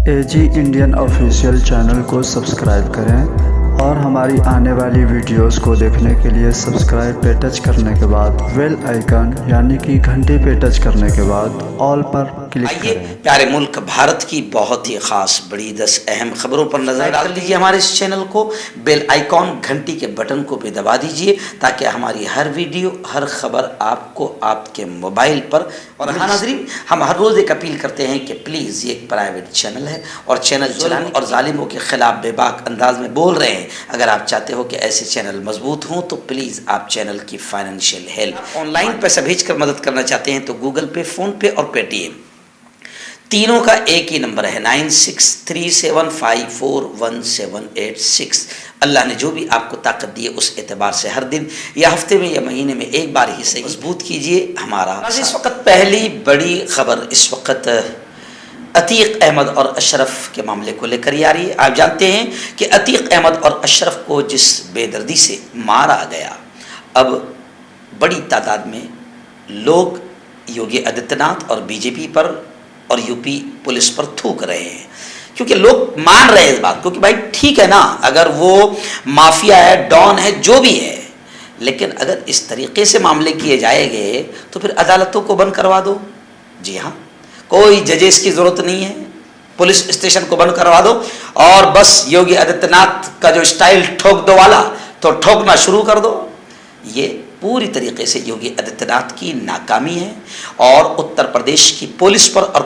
एजी Indian official channel को subscribe करें और हमारी आने वाली वीडियोस को देखने के लिए सब्सक्राइब पे टच करने के बाद बेल आइकन यानी कि घंटी पे टच करने के बाद ऑल पर क्लिक करें। प्यारे मुल्क भारत की बहुत ही खास बड़ी 10 अहम खबरों पर नजर डाल दीजिए। हमारे इस चैनल को बेल आइकॉन घंटी के बटन को भी दबा दीजिए ताकि हमारी हर वीडियो हर खबर आपको आपके मोबाइल पर। और हाँ नाज़रीन, हम हर रोज़ एक अपील करते हैं कि प्लीज़ ये एक प्राइवेट चैनल है और चैनल जुल्म और जालिमों के खिलाफ बेबाक अंदाज में बोल रहे हैं। अगर आप चाहते हो कि ऐसे चैनल मजबूत हों तो प्लीज़ आप चैनल की फाइनेंशियल हेल्प ऑनलाइन पैसा भेजकर मदद करना चाहते हैं तो गूगल पे, फ़ोन पे और पेटीएम तीनों का एक ही नंबर है 9637541786। अल्लाह ने जो भी आपको ताकत दी है उस एतबार से हर दिन या हफ्ते में या महीने में एक बार ही सही मजबूत कीजिए हमारा। इस वक्त पहली बड़ी खबर इस वक्त अतीक अहमद और अशरफ के मामले को लेकर आ रही है। आप जानते हैं कि अतीक अहमद और अशरफ को जिस बेदर्दी से मारा गया, अब बड़ी तादाद में लोग योगी आदित्यनाथ और बीजेपी पर और यूपी पुलिस पर थूक रहे हैं, क्योंकि लोग मान रहे हैं इस बात को कि भाई ठीक है ना, अगर वो माफिया है, डॉन है, जो भी है, लेकिन अगर इस तरीके से मामले किए जाएंगे तो फिर अदालतों को बंद करवा दो। जी हाँ, कोई जजेस की ज़रूरत नहीं है, पुलिस स्टेशन को बंद करवा दो और बस योगी आदित्यनाथ का जो स्टाइल ठोक दो वाला तो ठोकना शुरू कर दो। ये पूरी तरीके से योगी आदित्यनाथ की नाकामी है और उत्तर प्रदेश की पुलिस पर और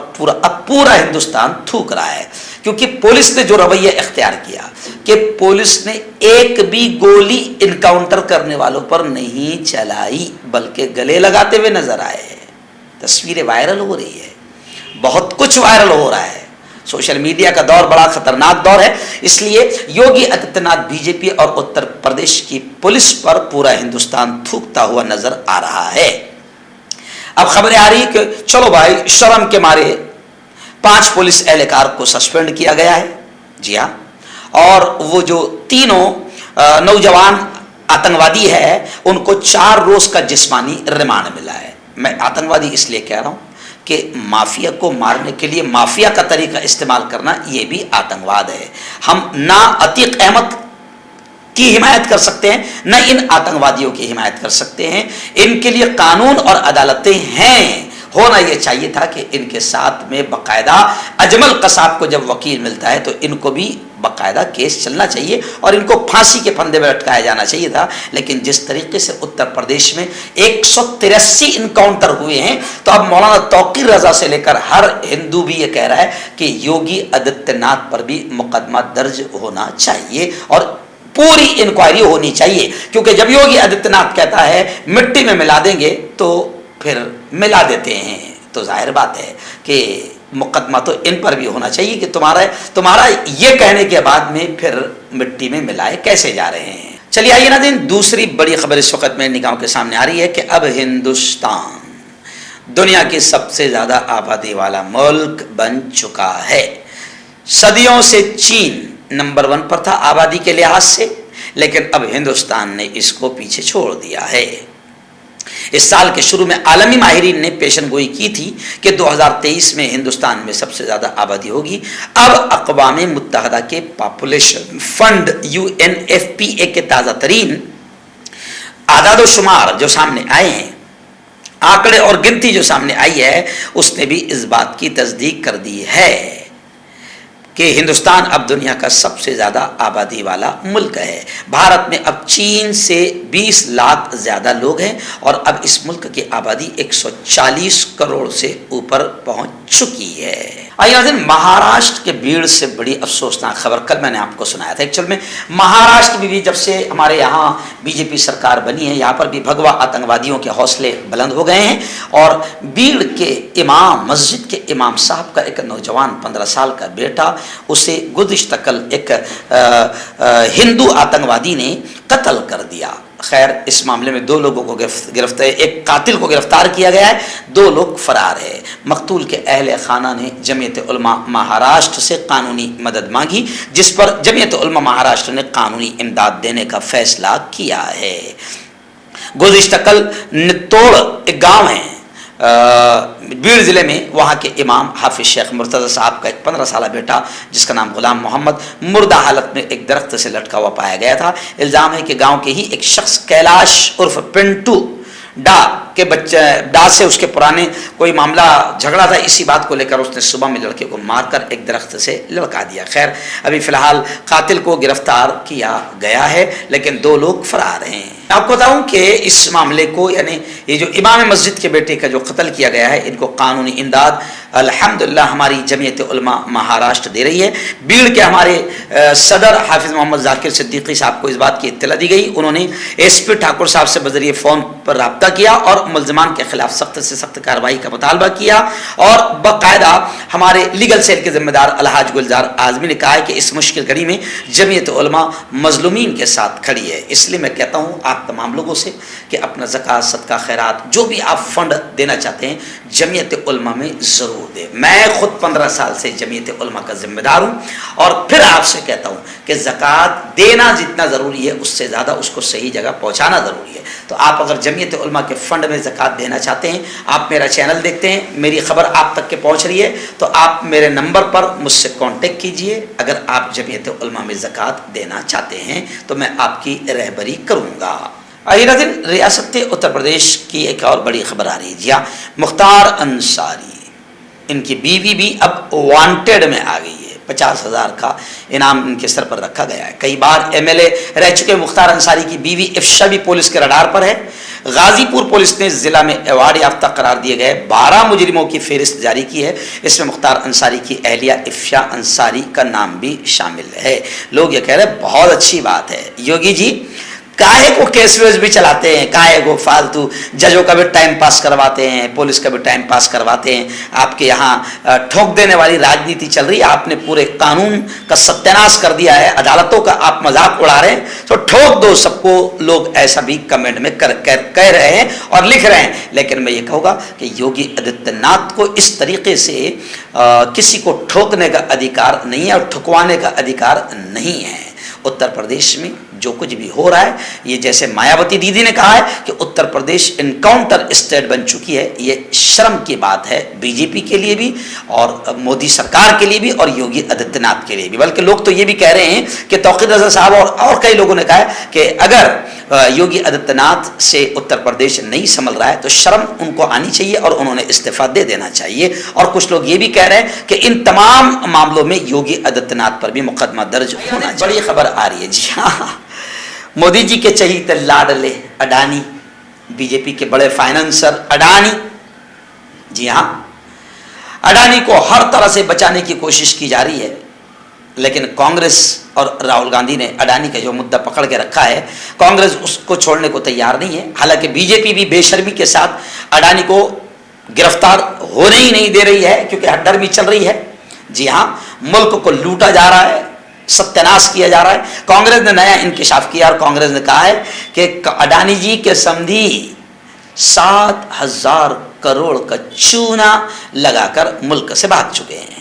पूरा हिंदुस्तान थूक रहा है, क्योंकि पुलिस ने जो रवैया इख्तियार किया कि पुलिस ने एक भी गोली इनकाउंटर करने वालों पर नहीं चलाई बल्कि गले लगाते हुए नजर आए। तस्वीरें वायरल हो रही है, बहुत कुछ वायरल हो रहा है। सोशल मीडिया का दौर बड़ा खतरनाक दौर है, इसलिए योगी आदित्यनाथ, बीजेपी और उत्तर प्रदेश की पुलिस पर पूरा हिंदुस्तान थूकता हुआ नजर आ रहा है। अब खबरें आ रही है कि चलो भाई, शर्म के मारे 5 पुलिस एहलकार को सस्पेंड किया गया है। जी हाँ, और वो जो तीनों नौजवान आतंकवादी है उनको 4 रोज का जिस्मानी रिमांड मिला है। मैं आतंकवादी इसलिए कह रहा हूं कि माफिया को मारने के लिए माफिया का तरीका इस्तेमाल करना ये भी आतंकवाद है। हम ना अतीक अहमद की हिमायत कर सकते हैं, न इन आतंकवादियों की हिमायत कर सकते हैं। इनके लिए कानून और अदालतें हैं। होना यह चाहिए था कि इनके साथ में बाकायदा अजमल कसाब को जब वकील मिलता है तो इनको भी बाकायदा केस चलना चाहिए और इनको फांसी के फंदे में लटकाया जाना चाहिए था। लेकिन जिस तरीके से उत्तर प्रदेश में 183 इनकाउंटर हुए हैं, तो अब मौलाना तौकीर रजा से लेकर हर हिंदू भी ये कह रहा है कि योगी आदित्यनाथ पर भी मुकदमा दर्ज होना चाहिए और पूरी इंक्वायरी होनी चाहिए। क्योंकि जब योगी आदित्यनाथ कहता है मिट्टी में मिला देंगे तो फिर मिला देते हैं, तो जाहिर बात है कि मुकदमा तो इन पर भी होना चाहिए कि तुम्हारा ये कहने के बाद में फिर मिट्टी में मिलाए कैसे जा रहे हैं। चलिए आइए ना दिन, दूसरी बड़ी खबर इस वक्त मेरे निगाहों के सामने आ रही है कि अब हिंदुस्तान दुनिया की सबसे ज्यादा आबादी वाला मुल्क बन चुका है। सदियों से चीन नंबर 1 पर था आबादी के लिहाज से, लेकिन अब हिंदुस्तान ने इसको पीछे छोड़ दिया है। इस साल के शुरू में आलमी माहिरीन ने पेशनगोई की थी कि 2023 में हिंदुस्तान में सबसे ज्यादा आबादी होगी। अब अक़वाम मुत्तहदा के पॉपुलेशन फंड UNFPA के ताज़ा तरीन आदाद शुमार जो सामने आए हैं, आंकड़े और गिनती जो सामने आई है, उसने भी इस बात की तस्दीक कर दी है कि हिंदुस्तान अब दुनिया का सबसे ज़्यादा आबादी वाला मुल्क है। भारत में अब चीन से 20 लाख ज़्यादा लोग हैं और अब इस मुल्क की आबादी 140 करोड़ से ऊपर पहुंच चुकी है। आइए नाज़रीन, महाराष्ट्र के भीड़ से बड़ी अफसोसनाक खबर कल मैंने आपको सुनाया था। एक्चुअल में महाराष्ट्र में भी जब से हमारे यहाँ बीजेपी सरकार बनी है, यहाँ पर भी भगवा आतंकवादियों के हौसले बुलंद हो गए हैं और भीड़ के इमाम, मस्जिद के इमाम साहब का एक नौजवान 15 साल का बेटा, उसे गुज़िश्ता कल एक हिंदू आतंकवादी ने कत्ल कर दिया। खैर, इस मामले में 2 लोगों को गिरफ्तार, एक कातिल को गिरफ्तार किया गया है, 2 लोग फरार है। मकतूल के अहले खाना ने जमीयत उलमा महाराष्ट्र से कानूनी मदद मांगी, जिस पर जमीयत उलमा महाराष्ट्र ने कानूनी इमदाद देने का फैसला किया है। गुज़िश्ता कल नित्तोड़ एक गाँव है बीड़ ज़िले में वहाँ के इमाम हाफिज शेख मुर्तज़ा साहब का एक 15 साल बेटा जिसका नाम गुलाम मोहम्मद मुर्दा हालत में एक दरख्त से लटका हुआ पाया गया था। इल्ज़ाम है कि गांव के ही एक शख्स कैलाश उर्फ पिंटू डा के बच्चे डा से उसके पुराने कोई मामला झगड़ा था। इसी बात को लेकर उसने सुबह में लड़के को मारकर एक दरख्त से लड़का दिया। खैर अभी फ़िलहाल कातिल को गिरफ्तार किया गया है, लेकिन 2 लोग फरार हैं। आपको बताऊं कि इस मामले को यानी ये जो इमाम मस्जिद के बेटे का जो कत्ल किया गया है, इनको कानूनी इमदाद अल्हम्दुलिल्लाह हमारी जमीयत उलमा महाराष्ट्र दे रही है। बीड़ के हमारे सदर हाफिज़ मोहम्मद जाकिर सिद्दीकी साहब को इस बात की इत्तला दी गई। उन्होंने एसपी ठाकुर साहब से बजरिए फ़ोन पर रब्ता किया और मुल्ज़िमान के खिलाफ सख्त से सख्त कार्रवाई का मुतालबा किया और बाकायदा हमारे लीगल सेल के जिम्मेदार अलहाज गुलजार आज़मी ने कहा है कि इस मुश्किल घड़ी में जमीयत उलमा मजलूमीन के साथ खड़ी है। इसलिए मैं कहता हूँ आप तमाम लोगों से कि अपना ज़कात, सदका, खैरात जो भी आप फंड देना चाहते हैं जमीयत उलमा में ज़रूर दें। मैं खुद 15 साल से जमीयत उलमा का जिम्मेदार हूँ और फिर आपसे कहता हूँ कि ज़कात देना जितना ज़रूरी है उससे ज़्यादा उसको सही जगह पहुँचाना ज़रूरी है। तो आप अगर जमीयत उलमा के फ़ंड में ज़कात देना चाहते हैं, आप मेरा चैनल देखते हैं, मेरी खबर आप तक के पहुँच रही है, तो आप मेरे नंबर पर मुझसे कांटेक्ट कीजिए। अगर आप जमीयत उलमा में ज़कात देना चाहते हैं तो मैं आपकी रहबरी करूँगा। अगले दिन रियासत उत्तर प्रदेश की एक और बड़ी खबर आ रही है। जी हाँ, मुख्तार अंसारी, इनकी बीवी भी अब वांटेड में आ गई है। 50,000 का इनाम इनके सर पर रखा गया है। कई बार MLA रह चुके मुख्तार अंसारी की बीवी इफ्शा भी पुलिस के रडार पर है। गाजीपुर पुलिस ने जिला में अवार्ड याफ्ता करार दिए गए 12 मुजरिमों की फहरिस्त जारी की है। इसमें मुख्तार अंसारी की अहलिया इफ्शा अंसारी का नाम भी शामिल है। लोग ये कह रहे हैं बहुत अच्छी बात है, योगी जी काहे को केस वेस भी चलाते हैं, काहे को फालतू जजों का भी टाइम पास करवाते हैं, पुलिस का भी टाइम पास करवाते हैं। आपके यहाँ ठोक देने वाली राजनीति चल रही है। आपने पूरे कानून का सत्यानाश कर दिया है, अदालतों का आप मजाक उड़ा रहे हैं, तो ठोक दो सबको। लोग ऐसा भी कमेंट में कह रहे हैं और लिख रहे हैं। लेकिन मैं ये कहूँगा कि योगी आदित्यनाथ को इस तरीके से किसी को ठोकने का अधिकार नहीं है और ठुकवाने का अधिकार नहीं है। उत्तर प्रदेश में जो कुछ भी हो रहा है, ये जैसे मायावती दीदी ने कहा है कि उत्तर प्रदेश इनकाउंटर स्टेट बन चुकी है, ये शर्म की बात है बीजेपी के लिए भी और मोदी सरकार के लिए भी और योगी आदित्यनाथ के लिए भी। बल्कि लोग तो ये भी कह रहे हैं कि तौक़ीर रज़ा साहब और कई लोगों ने कहा है कि अगर योगी आदित्यनाथ से उत्तर प्रदेश नहीं संभल रहा है तो शर्म उनको आनी चाहिए और उन्होंने इस्तीफा दे देना चाहिए। और कुछ लोग ये भी कह रहे हैं कि इन तमाम मामलों में योगी आदित्यनाथ पर भी मुकदमा दर्ज होना। बड़ी खबर आ रही है। जी हाँ, मोदी जी के चहीते लाडले अडानी, बीजेपी के बड़े फाइनेंसर अडानी, जी हाँ, अडानी को हर तरह से बचाने की कोशिश की जा रही है। लेकिन कांग्रेस और राहुल गांधी ने अडानी का जो मुद्दा पकड़ के रखा है, कांग्रेस उसको छोड़ने को तैयार नहीं है। हालांकि बीजेपी भी बेशर्मी के साथ अडानी को गिरफ्तार होने ही नहीं दे रही है क्योंकि हड्डर चल रही है। जी हाँ, मुल्क को लूटा जा रहा है, सत्यानाश किया जा रहा है। कांग्रेस ने नया इंकिशाफ किया और कांग्रेस ने कहा है कि अडानी जी के समधी 7,000 करोड़ का चूना लगाकर मुल्क से भाग चुके हैं।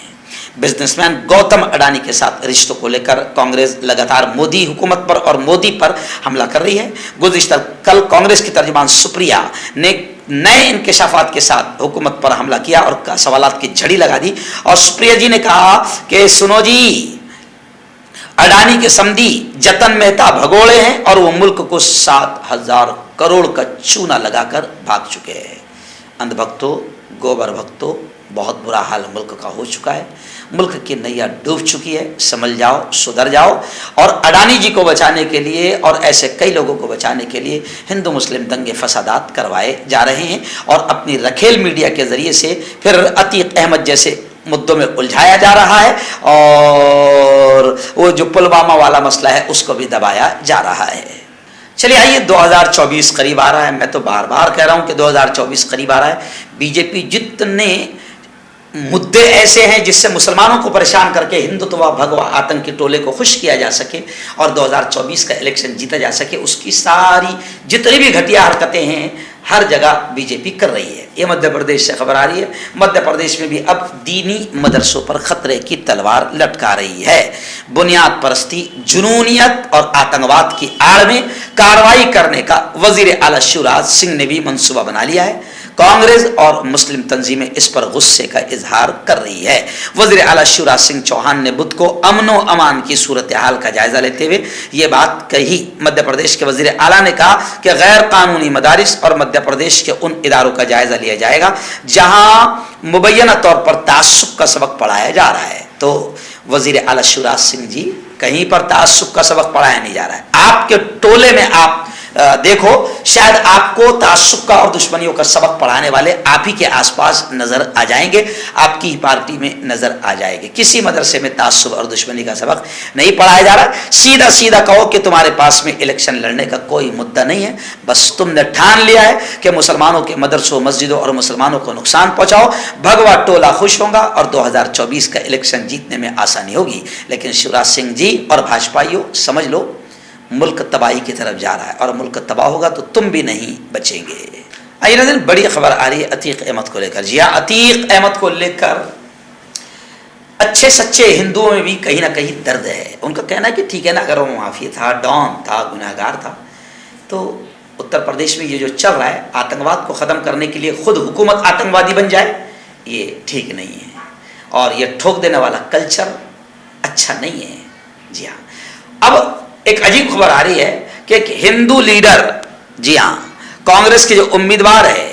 बिजनेसमैन गौतम अडानी के साथ रिश्तों को लेकर कांग्रेस लगातार मोदी हुकूमत पर और मोदी पर हमला कर रही है। गुज़िश्ता कल कांग्रेस की तर्जुमान सुप्रिया ने नए इंकिशाफात के साथ हुकूमत पर हमला किया और सवालात की झड़ी लगा दी। और सुप्रिया जी ने कहा कि सुनो जी, अडानी के समधी जतन मेहता भगोड़े हैं और वो मुल्क को 7,000 करोड़ का चूना लगाकर भाग चुके हैं। अंधभक्तों, गोबर भक्तों, बहुत बुरा हाल मुल्क का हो चुका है। मुल्क की नैया डूब चुकी है। समझ जाओ, सुधर जाओ। और अडानी जी को बचाने के लिए और ऐसे कई लोगों को बचाने के लिए हिंदू मुस्लिम दंगे फसादात करवाए जा रहे हैं और अपनी रखेल मीडिया के ज़रिए से फिर अतीक अहमद जैसे मुद्दों में उलझाया जा रहा है और वो जो पुलवामा वाला मसला है उसको भी दबाया जा रहा है। चलिए आइए, 2024 करीब आ रहा है। मैं तो बार बार कह रहा हूँ कि 2024 करीब आ रहा है। बीजेपी जितने मुद्दे ऐसे हैं जिससे मुसलमानों को परेशान करके हिंदुत्व भगवा आतंकी टोले को खुश किया जा सके और 2024 का इलेक्शन जीता जा सके, उसकी सारी जितनी भी घटिया हरकतें हैं हर जगह बीजेपी कर रही है। ये मध्य प्रदेश से खबर आ रही है। मध्य प्रदेश में भी अब दीनी मदरसों पर खतरे की तलवार लटका रही है। बुनियाद परस्ती, जुनूनियत और आतंकवाद की आड़ में कार्रवाई करने का वजीर आला शिवराज सिंह ने भी मंसूबा बना लिया है। कांग्रेस और मुस्लिम तंजीमें इस पर गुस्से का इजहार कर रही है। वज़ीर आला शिवराज सिंह चौहान ने बुध को अमनो अमान की सूरत हाल का जायजा लेते हुए ये बात कही। मध्य प्रदेश के वज़ीर आला ने कहा कि गैर कानूनी मदारिस और मध्य प्रदेश के उन इदारों का जायजा लिया जाएगा जहां मुबैना तौर पर तासुब का सबक पढ़ाया जा रहा है। तो वज़ीर आला शिवराज सिंह जी, कहीं पर तासुब का सबक पढ़ाया नहीं जा रहा है। आपके टोले में आप देखो, शायद आपको तासुब का और दुश्मनियों का सबक पढ़ाने वाले आप ही के आसपास नजर आ जाएंगे, आपकी ही पार्टी में नजर आ जाएंगे। किसी मदरसे में तासुब और दुश्मनी का सबक नहीं पढ़ाया जा रहा। सीधा सीधा कहो कि तुम्हारे पास में इलेक्शन लड़ने का कोई मुद्दा नहीं है, बस तुमने ठान लिया है कि मुसलमानों के मदरसों मस्जिदों और मुसलमानों को नुकसान पहुंचाओ। भगवा टोला खुश होगा और 2024 का इलेक्शन जीतने में आसानी होगी। लेकिन शिवराज सिंह जी और भाजपाइयों, समझ लो मुल्क तबाही की तरफ जा रहा है और मुल्क तबाह होगा तो तुम भी नहीं बचेंगे। आइए नाज़रीन, बड़ी खबर आ रही है अतीक अहमद को लेकर। जी हाँ, अतीक अहमद को लेकर अच्छे सच्चे हिंदुओं में भी कहीं ना कहीं दर्द है। उनका कहना है कि ठीक है ना, अगर वो माफी था, डॉन था, गुनहगार था, तो उत्तर प्रदेश में ये जो चल रहा है आतंकवाद को ख़त्म करने के लिए खुद हुकूमत आतंकवादी बन जाए, ये ठीक नहीं है और ये ठोक देने वाला कल्चर अच्छा नहीं है। जी हाँ, अब एक अजीब खबर आ रही है कि एक हिंदू लीडर, जी हाँ, कांग्रेस के जो उम्मीदवार है,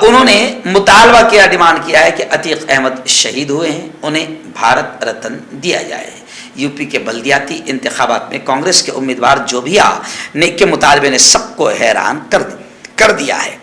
उन्होंने मुतालबा किया, डिमांड किया है कि अतीक अहमद शहीद हुए हैं, उन्हें भारत रत्न दिया जाए। यूपी के बल्दियाती इंतखाबात में कांग्रेस के उम्मीदवार जो भी के मुतालबे ने सबको हैरान कर दिया है।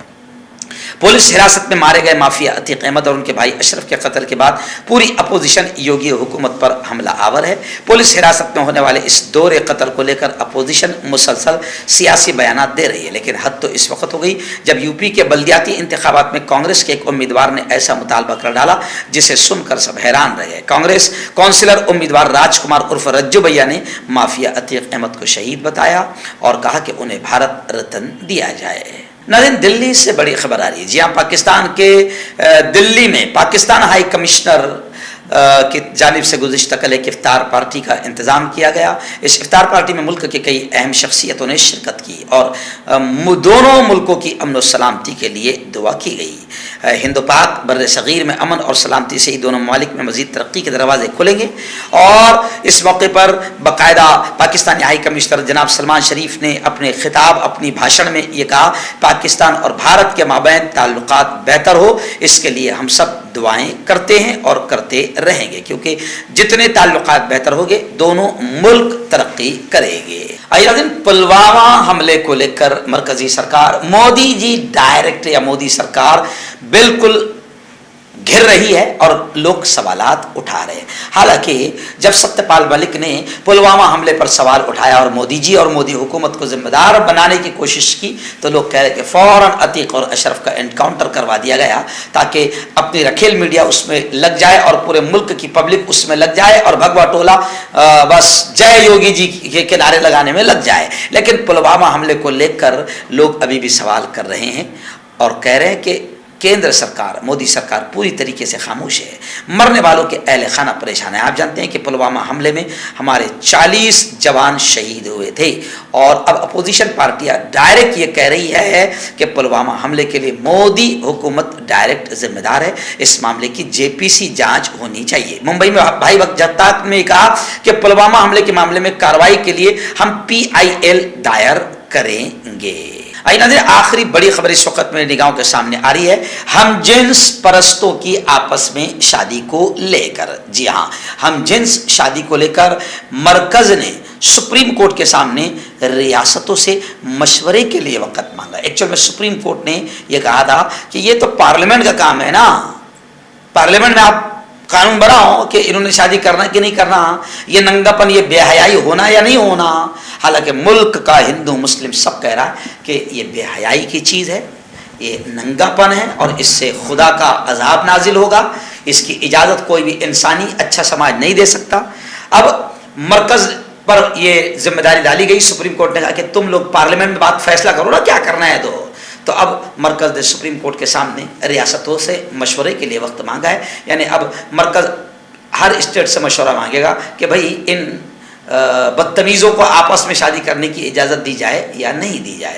पुलिस हिरासत में मारे गए माफिया अतीक अहमद और उनके भाई अशरफ के कत्ल के बाद पूरी अपोजिशन योगी हुकूमत पर हमला आवर है। पुलिस हिरासत में होने वाले इस दौरे कत्ल को लेकर अपोजिशन मुसलसल सियासी बयान दे रही है, लेकिन हद तो इस वक्त हो गई जब यूपी के बल्दियाती इंतखाबात में कांग्रेस के एक उम्मीदवार ने ऐसा मुतालबा कर डाला जिसे सुनकर सब हैरान रह गए। कांग्रेस काउंसिलर उम्मीदवार राजकुमार उर्फ रज्जू भैया ने माफिया अतीक अहमद को शहीद बताया और कहा कि उन्हें भारत रत्न दिया जाए। नाज़रीन, दिल्ली से बड़ी खबर आ रही है। जी हाँ, पाकिस्तान के दिल्ली में पाकिस्तान हाई कमिश्नर की जानिब से गुज़िश्ता कल एक इफ्तार पार्टी का इंतज़ाम किया गया। इस इफ्तार पार्टी में मुल्क के कई अहम शख्सियतों ने शिरकत की और दोनों मुल्कों की अमन और सलामती के लिए दुआ की गई। हिंदो पाक बर्र सग़ीर में अमन और सलामती से ही दोनों ममालिक में मज़ीद तरक्की के दरवाजे खुलेंगे। और इस मौके पर बाकायदा पाकिस्तानी हाई कमिश्नर जनाब सलमान शरीफ ने अपने खिताब, अपनी भाषण में ये कहा, पाकिस्तान और भारत के माबैन ताल्लुकात बेहतर हो, इसके लिए हम सब दुआएं करते हैं और करते रहेंगे, क्योंकि जितने ताल्लुकात बेहतर होंगे दोनों मुल्क तरक्की करेंगे। पुलवामा हमले को लेकर मरकजी सरकार, मोदी जी डायरेक्ट या मोदी सरकार बिल्कुल घिर रही है और लोग सवालात उठा रहे हैं। हालांकि जब सत्यपाल मलिक ने पुलवामा हमले पर सवाल उठाया और मोदी जी और मोदी हुकूमत को जिम्मेदार बनाने की कोशिश की, तो लोग कह रहे कि फौरन अतीक और अशरफ का एनकाउंटर करवा दिया गया ताकि अपनी रखेल मीडिया उसमें लग जाए और पूरे मुल्क की पब्लिक उसमें लग जाए और भगवा टोला बस जय योगी जी के किनारे लगाने में लग जाए। लेकिन पुलवामा हमले को लेकर लोग अभी भी सवाल कर रहे हैं और कह रहे हैं कि केंद्र सरकार, मोदी सरकार पूरी तरीके से खामोश है। मरने वालों के अहले खाना परेशान है। आप जानते हैं कि पुलवामा हमले में हमारे 40 जवान शहीद हुए थे और अब अपोजिशन पार्टियां डायरेक्ट ये कह रही है कि पुलवामा हमले के लिए मोदी हुकूमत डायरेक्ट जिम्मेदार है। इस मामले की जेपीसी जांच होनी चाहिए। मुंबई में भाई वक्त जगताप ने कहा कि पुलवामा हमले के मामले में कार्रवाई के लिए हम PIL दायर करेंगे। आखिरी बड़ी खबर इस वक्त मेरे निगाहों के सामने आ रही है, हम जिन्स परस्तों की आपस में शादी को लेकर। जी हाँ, हम जिन्स शादी को लेकर मरकज ने सुप्रीम कोर्ट के सामने रियासतों से मशवरे के लिए वक्त मांगा। एक्चुअल में सुप्रीम कोर्ट ने यह कहा था कि ये तो पार्लियामेंट का काम है ना, पार्लियामेंट में आप कानून बनाओ कि इन्होंने शादी करना कि नहीं करना, ये नंगापन, ये बेहयाई होना या नहीं होना। हालांकि मुल्क का हिंदू मुस्लिम सब कह रहा है कि ये बेहयाई की चीज़ है, ये नंगापन है और इससे खुदा का अजाब नाजिल होगा। इसकी इजाज़त कोई भी इंसानी अच्छा समाज नहीं दे सकता। अब मरकज़ पर यह जिम्मेदारी डाली गई। सुप्रीम कोर्ट ने कहा कि तुम लोग पार्लियामेंट में बात फैसला करो ना, क्या करना है। तो अब मरकज़ ने सुप्रीम कोर्ट के सामने रियासतों से मशवरे के लिए वक्त मांगा है। यानी अब मरकज़ हर स्टेट से मशवरा मांगेगा कि भाई इन बदतमीज़ों को आपस में शादी करने की इजाज़त दी जाए या नहीं दी जाए।